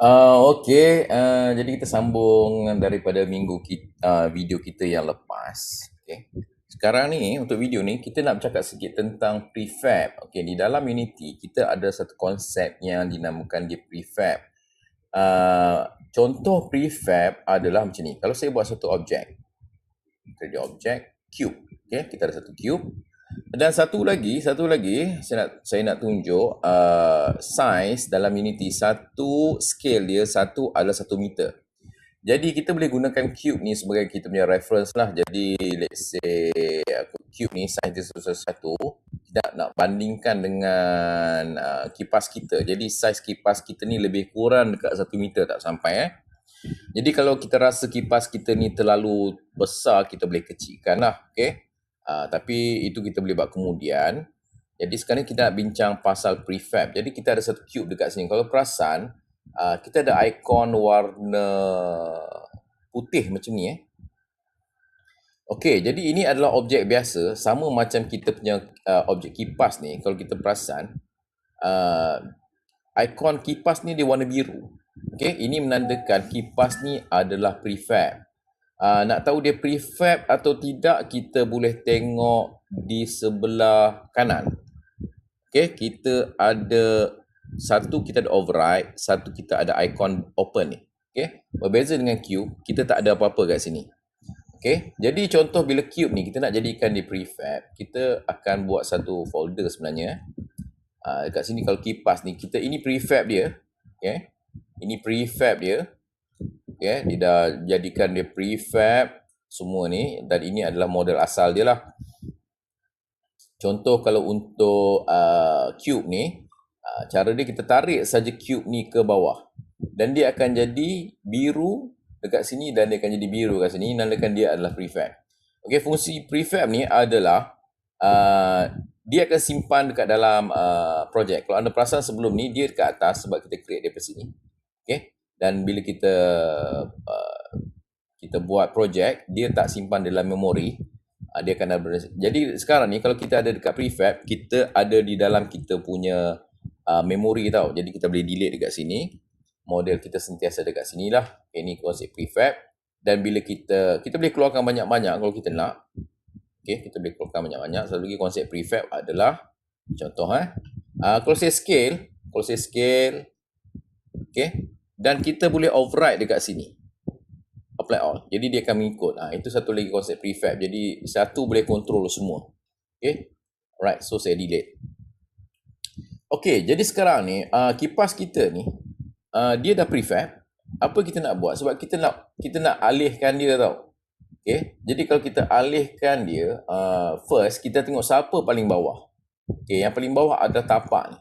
Okey, jadi kita sambung daripada video kita yang lepas. Okey. Sekarang ni untuk video ni kita nak bercakap sikit tentang prefab. Okey, di dalam Unity kita ada satu konsep yang dinamakan dia prefab. Contoh prefab adalah macam ni. Kalau saya buat satu objek, kita ada objek cube. Okey, kita ada satu cube. Dan satu lagi saya nak tunjuk size dalam Unity. Satu scale dia adalah 1 meter. Jadi kita boleh gunakan cube ni sebagai kita punya reference lah. Jadi let's say cube ni size dia satu, kita nak bandingkan dengan kipas kita. Jadi size kipas kita ni lebih kurang dekat 1 meter, tak sampai Jadi kalau kita rasa kipas kita ni terlalu besar, kita boleh kecilkan lah. Okay. Tapi itu kita boleh buat kemudian. Jadi sekarang kita nak bincang pasal prefab. Jadi kita ada satu cube dekat sini. Kalau perasan, kita ada ikon warna putih macam ni. Okey, jadi ini adalah objek biasa. Sama macam kita punya objek kipas ni. Kalau kita perasan, ikon kipas ni dia warna biru. Okey, ini menandakan kipas ni adalah prefab. Nak tahu dia prefab atau tidak, kita boleh tengok di sebelah kanan. Okey, kita ada override, satu kita ada icon open ni. Okey, berbeza dengan cube, kita tak ada apa-apa kat sini. Okey, jadi contoh bila cube ni kita nak jadikan dia prefab, kita akan buat satu folder sebenarnya. Dekat sini kalau kipas ni, ini prefab dia. Okey, ini prefab dia. Okay, dia dah jadikan dia prefab semua ni, dan ini adalah model asal dia lah. Contoh kalau untuk cube ni, cara dia kita tarik saja cube ni ke bawah dan dia akan jadi biru dekat sini dan dia akan jadi biru kat sini, menandakan dia adalah prefab. Okay, fungsi prefab ni adalah dia akan simpan dekat dalam projek. Kalau anda perasan sebelum ni, dia dekat atas sebab kita create daripada sini. Okay. Dan bila kita buat projek, dia tak simpan dalam memori, dia akan ada. Jadi sekarang ni kalau kita ada dekat prefab, kita ada di dalam kita punya memori tau. Jadi kita boleh delete dekat sini. Model kita sentiasa dekat sini lah. Ini konsep prefab. Dan bila kita boleh keluarkan banyak-banyak kalau kita nak. Okay, kita boleh keluarkan banyak-banyak. Satu lagi konsep prefab adalah contoh kalau saya scale, okay, dan kita boleh override dekat sini, apply all, jadi dia akan mengikut. Itu satu lagi konsep prefab. Jadi satu boleh control semua. Okay, alright, so saya delete. Okay, jadi sekarang ni kipas kita ni dia dah prefab. Apa kita nak buat? Sebab kita nak alihkan dia tau. Okay, jadi kalau kita alihkan dia, first kita tengok siapa paling bawah. Okay, yang paling bawah ada tapak ni.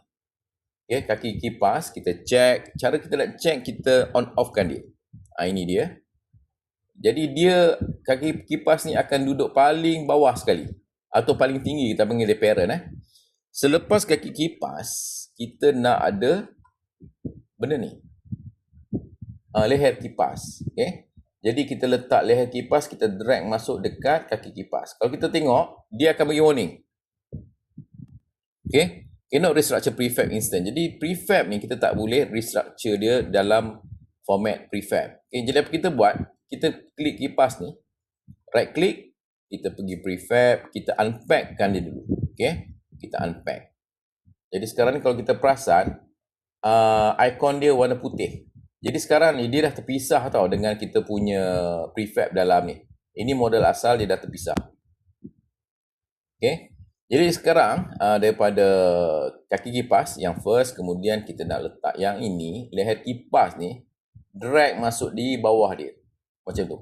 Okay, kaki kipas kita check. Cara kita nak check, kita on off-kan dia. Ini dia. Jadi dia, kaki kipas ni akan duduk paling bawah sekali atau paling tinggi, kita panggil dia parent. Selepas kaki kipas, kita nak ada benda ni, leher kipas. Okay, jadi kita letak leher kipas, kita drag masuk dekat kaki kipas. Kalau kita tengok, dia akan bagi warning. Okay, cannot restructure prefab instant. Jadi prefab ni kita tak boleh restructure dia dalam format prefab. Okay, jadi apa kita buat? Kita klik kipas ni, right click, kita pergi prefab, kita unpackkan dia dulu. Okay, kita unpack. Jadi sekarang ni kalau kita perasan, ikon dia warna putih. Jadi sekarang ni dia dah terpisah tau dengan kita punya prefab dalam ni. Ini model asal, dia dah terpisah. Okay, jadi sekarang daripada kaki kipas yang first, kemudian kita nak letak yang ini, leher kipas ni drag masuk di bawah dia macam tu.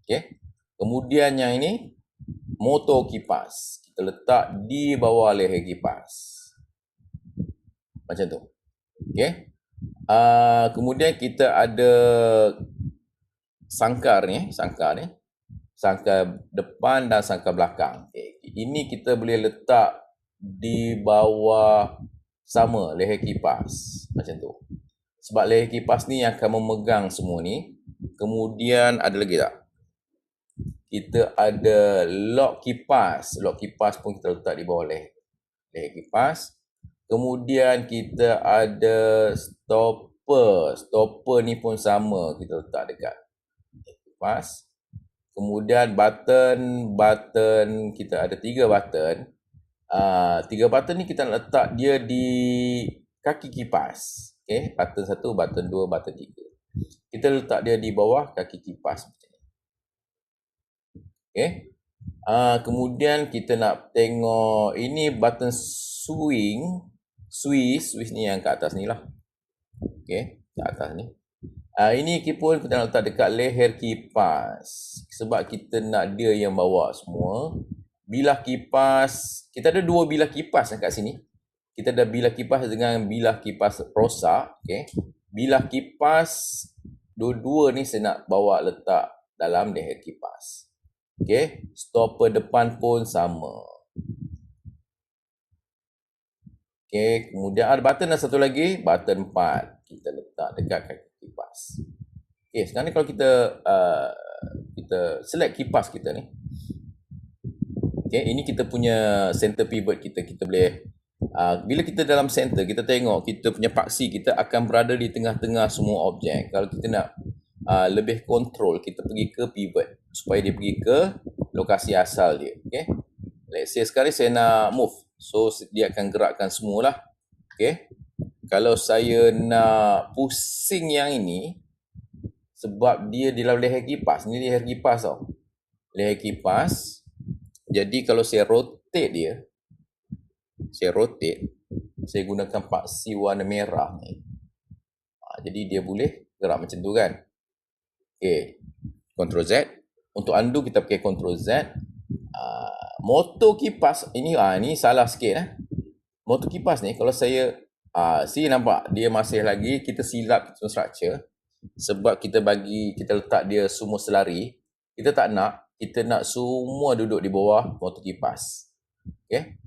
Okay, kemudian yang ini motor kipas, kita letak di bawah leher kipas macam tu. Okay, kemudian kita ada sangkar depan dan sangkar belakang. Okay, ini kita boleh letak di bawah sama leher kipas macam tu, sebab leher kipas ni yang akan memegang semua ni. Kemudian ada lagi tak? Kita ada lock kipas pun kita letak di bawah leher kipas. Kemudian kita ada stop Stopper ni pun sama, kita letak dekat kipas. Kemudian button kita ada 3 button. 3 button ni kita nak letak dia di kaki kipas. Okay, button 1, button 2, button 3. Kita letak dia di bawah kaki kipas macam ni. Okay. Kemudian kita nak tengok ini button switch ni yang kat atas ni lah. Okay, kat atas ni. Ini pun kita nak letak dekat leher kipas. Sebab kita nak dia yang bawa semua. Bilah kipas, kita ada 2 bilah kipas kat sini. Kita ada bilah kipas dengan bilah kipas rosak. Okay. Bilah kipas, dua-dua ni saya nak bawa letak dalam leher kipas. Okay. Stopper depan pun sama. Okay. Kemudian ada button dan satu lagi, button 4. Kita letak dekat kaki kipas. Okay. Sekarang ni kalau kita select kipas kita ni. Okay. Ini kita punya center pivot kita. Kita boleh bila kita dalam center, kita tengok kita punya paksi kita akan berada di tengah-tengah semua objek. Kalau kita nak lebih kontrol, kita pergi ke pivot supaya dia pergi ke lokasi asal dia. Okay. Let's say sekarang saya nak move, so dia akan gerakkan semualah. Okay. Kalau saya nak pusing yang ini, sebab dia di dalam leher kipas, ni leher kipas tau, leher kipas. Jadi kalau saya rotate dia, saya gunakan paksi warna merah ni. Jadi dia boleh gerak macam tu kan. Okay. Ctrl Z. Untuk undo kita pakai Ctrl Z. Motor kipas ini salah sikit. Motor kipas ni kalau saya nampak dia masih lagi kita silap structure. Sebab kita letak dia semua selari. Kita tak nak. Kita nak semua duduk di bawah motor kipas. Okay.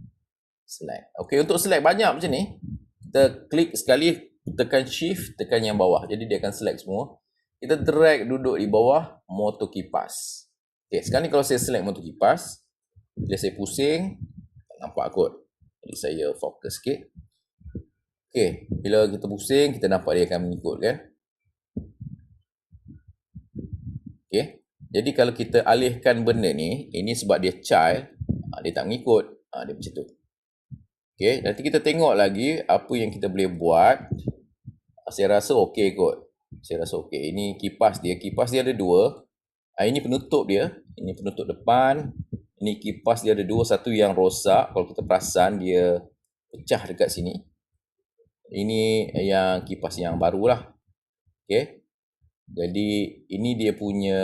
Select. Okay, untuk select banyak macam ni, kita klik sekali, tekan shift, tekan yang bawah. Jadi dia akan select semua. Kita drag duduk di bawah motor kipas. Okay, sekarang ni kalau saya select motor kipas, bila saya pusing, tak nampak kot. Jadi saya fokus sikit. Okay, bila kita pusing, kita nampak dia akan mengikut kan. Okay, jadi kalau kita alihkan benda ni, ini sebab dia child, dia tak mengikut. Dia macam tu. Okay, nanti kita tengok lagi apa yang kita boleh buat. Saya rasa okey kot. Saya rasa okey. Ini kipas dia. Kipas dia ada 2. Ini penutup dia. Ini penutup depan. Ini kipas dia ada 2. Satu yang rosak. Kalau kita perasan dia pecah dekat sini. Ini yang kipas yang baru lah. Okay. Jadi ini dia punya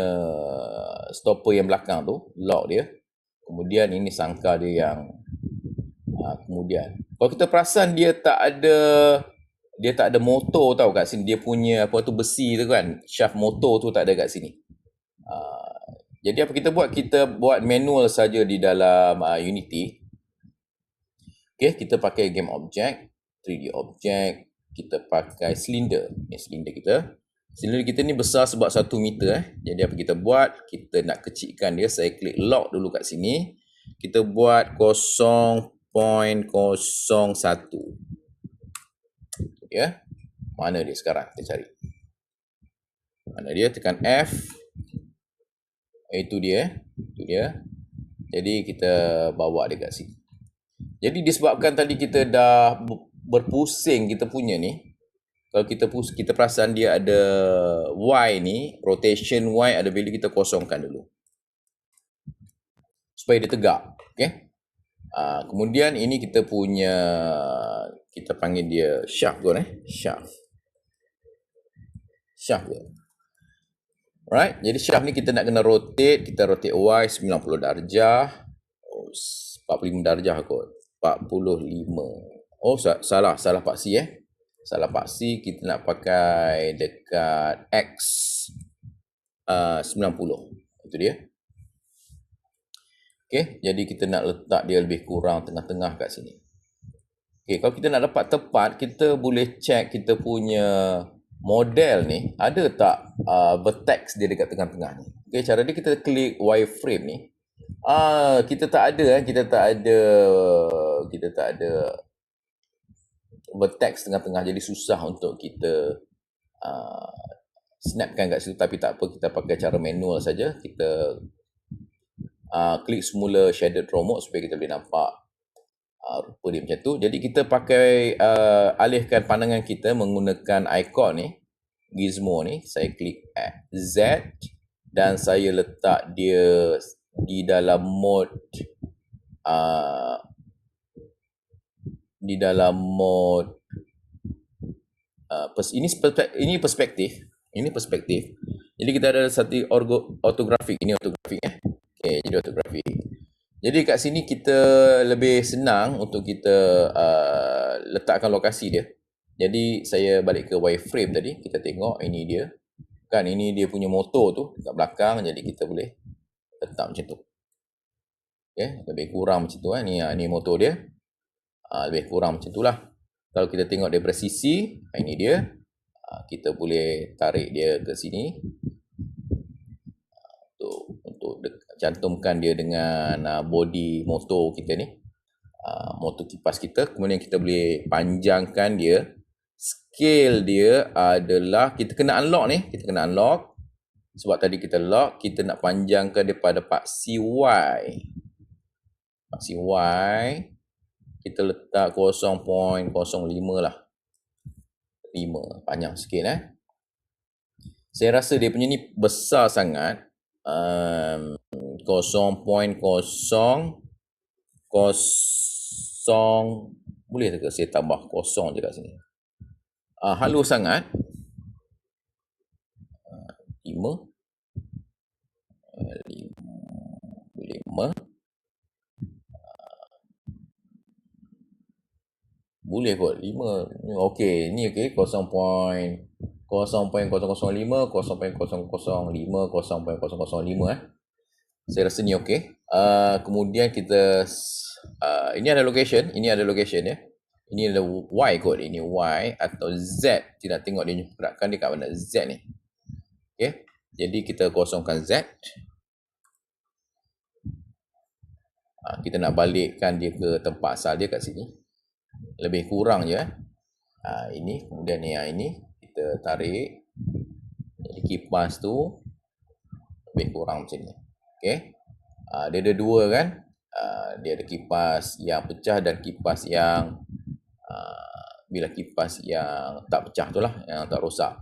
stopper yang belakang tu. Lock dia. Kemudian ini sangka dia yang kemudian kalau kita perasan dia tak ada motor tau kat sini. Dia punya apa tu besi tu kan, shaft motor tu tak ada kat sini. Jadi apa kita buat? Kita buat manual saja di dalam Unity. Okay, kita pakai game object, 3D object, kita pakai cylinder. Ini cylinder kita. Cylinder kita ni besar sebab 1 meter. Jadi apa kita buat? Kita nak kecilkan dia. Saya klik lock dulu kat sini. Kita buat 0.01. Ya. Mana dia sekarang? Kita cari. Mana dia? Tekan F. Itu dia. Itu dia. Jadi kita bawa dia kat sini. Jadi disebabkan tadi kita dah berpusing kita punya ni. Kalau kita perasan dia ada Y ni, rotation Y ada value, kita kosongkan dulu. Supaya dia tegak. Okay. Kemudian ini kita punya, kita panggil dia shaft kot shaft kot. Alright, jadi shaft ni kita nak kena rotate, kita rotate Y 90 darjah. 45 darjah kot. 45. Salah paksi Salah paksi, kita nak pakai dekat X 90. Itu dia. Okay, jadi kita nak letak dia lebih kurang tengah-tengah kat sini. Okay, kalau kita nak dapat tepat, kita boleh check kita punya model ni, ada tak vertex dia dekat tengah-tengah ni. Okay, cara dia kita klik wireframe ni. Kita tak ada vertex tengah-tengah, jadi susah untuk kita snapkan kat situ, tapi tak apa, kita pakai cara manual saja. Kita klik semula shaded draw mode supaya kita boleh nampak rupa dia macam tu. Jadi kita pakai alihkan pandangan kita menggunakan ikon ni, gizmo ni. Saya klik Z dan saya letak dia di dalam mode ini perspektif. Jadi kita ada satu ortografik. Ini ortografik Okey, jadi ortografik. Jadi kat sini kita lebih senang untuk kita letakkan lokasi dia. Jadi saya balik ke wireframe tadi, kita tengok ini dia. Kan ini dia punya motor tu kat belakang, jadi kita boleh letak macam tu. Okey, lebih kurang macam tu ni motor dia. Lebih kurang macam tu lah. Kalau kita tengok daripada sisi, ini dia. Kita boleh tarik dia ke sini untuk cantumkan dia dengan body motor kita ni, motor kipas kita. Kemudian kita boleh panjangkan dia. Scale dia adalah kita kena unlock ni, sebab tadi kita lock, kita nak panjangkan daripada part CY. Kita letak 0.05 lah. 5, panjang sikit Saya rasa dia punya ni besar sangat. 0.00 boleh tak saya tambah kosong je kat sini. Halus sangat. 5 boleh kot 5. Okey, ni okey 0.005, 0.005, 0.005. Saya rasa ni okey. Kemudian kita ini ada location ya. Ini ada Y kot, ini Y atau Z. Kita tengok dia gerakan dia kat mana Z ni. Okey. Jadi kita kosongkan Z. Kita nak balikkan dia ke tempat asal dia kat sini. Lebih kurang je ini. Kemudian ini kita tarik. Jadi kipas tu lebih kurang macam ni. Okey. Dia ada dua kan. Dia ada kipas yang pecah dan kipas yang bila kipas yang tak pecah tu lah, yang tak rosak.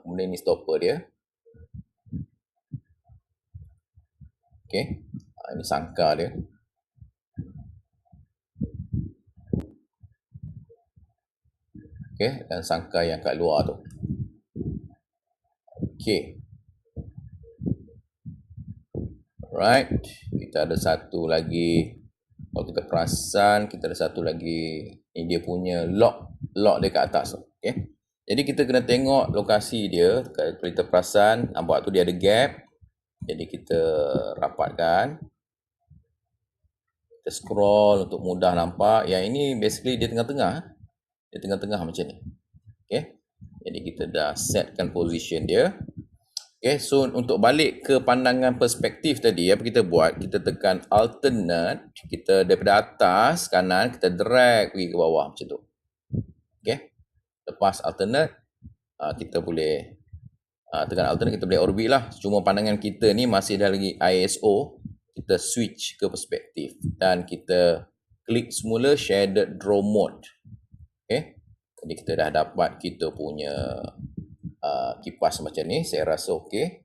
Kemudian ni stopper dia. Okey. Ini sangkar dia. Okey, dan sangkar yang kat luar tu. Okey. Alright. Kita ada satu lagi. Kalau kita perasan, kita ada satu lagi. Ini dia punya lock dia kat atas tu. Okey. Jadi kita kena tengok lokasi dia. Kalau kita perasan, nampak tu dia ada gap. Jadi kita rapatkan. Kita scroll untuk mudah nampak. Yang ini basically dia tengah-tengah. Dia tengah-tengah macam ni. Okay. Jadi kita dah setkan position dia. Okay. So untuk balik ke pandangan perspektif tadi, apa kita buat? Kita tekan alternate. Kita daripada atas kanan, kita drag pergi ke bawah macam tu. Okay. Lepas alternate, kita boleh tekan alternate, kita boleh orbit lah. Cuma pandangan kita ni masih dah lagi ISO. Kita switch ke perspektif. Dan kita klik semula shaded draw mode. Okay. Jadi kita dah dapat kita punya kipas macam ni. Saya rasa okey.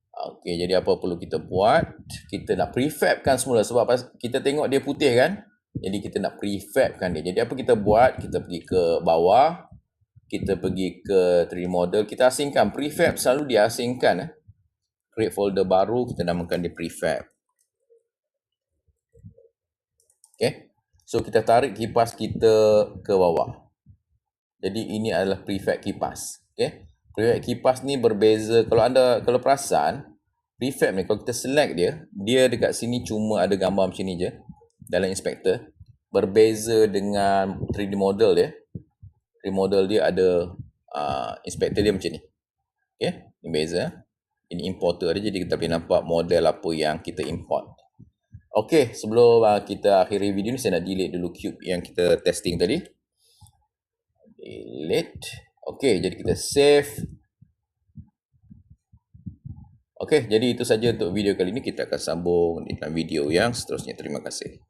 Okey, jadi apa perlu kita buat? Kita nak prefabkan semula sebab kita tengok dia putih kan. Jadi kita nak prefabkan dia. Jadi apa kita buat? Kita pergi ke bawah. Kita pergi ke 3D model. Kita asingkan. Prefab selalu diasingkan. Create folder baru. Kita namakan dia prefab. Okay. So kita tarik kipas kita ke bawah. Jadi ini adalah prefab kipas. Okay. Prefab kipas ni berbeza. Kalau perasan, prefab ni kalau kita select dia dekat sini cuma ada gambar macam ni je dalam inspector. Berbeza dengan 3D model dia. 3D model dia ada inspector dia macam ni. Okay. Ini beza. Ini importer dia, jadi kita boleh nampak model apa yang kita import. Okay, sebelum kita akhiri video ni, saya nak delete dulu cube yang kita testing tadi. Delete. Okey, jadi kita save. Okey, jadi itu saja untuk video kali ini. Kita akan sambung di dalam video yang seterusnya. Terima kasih.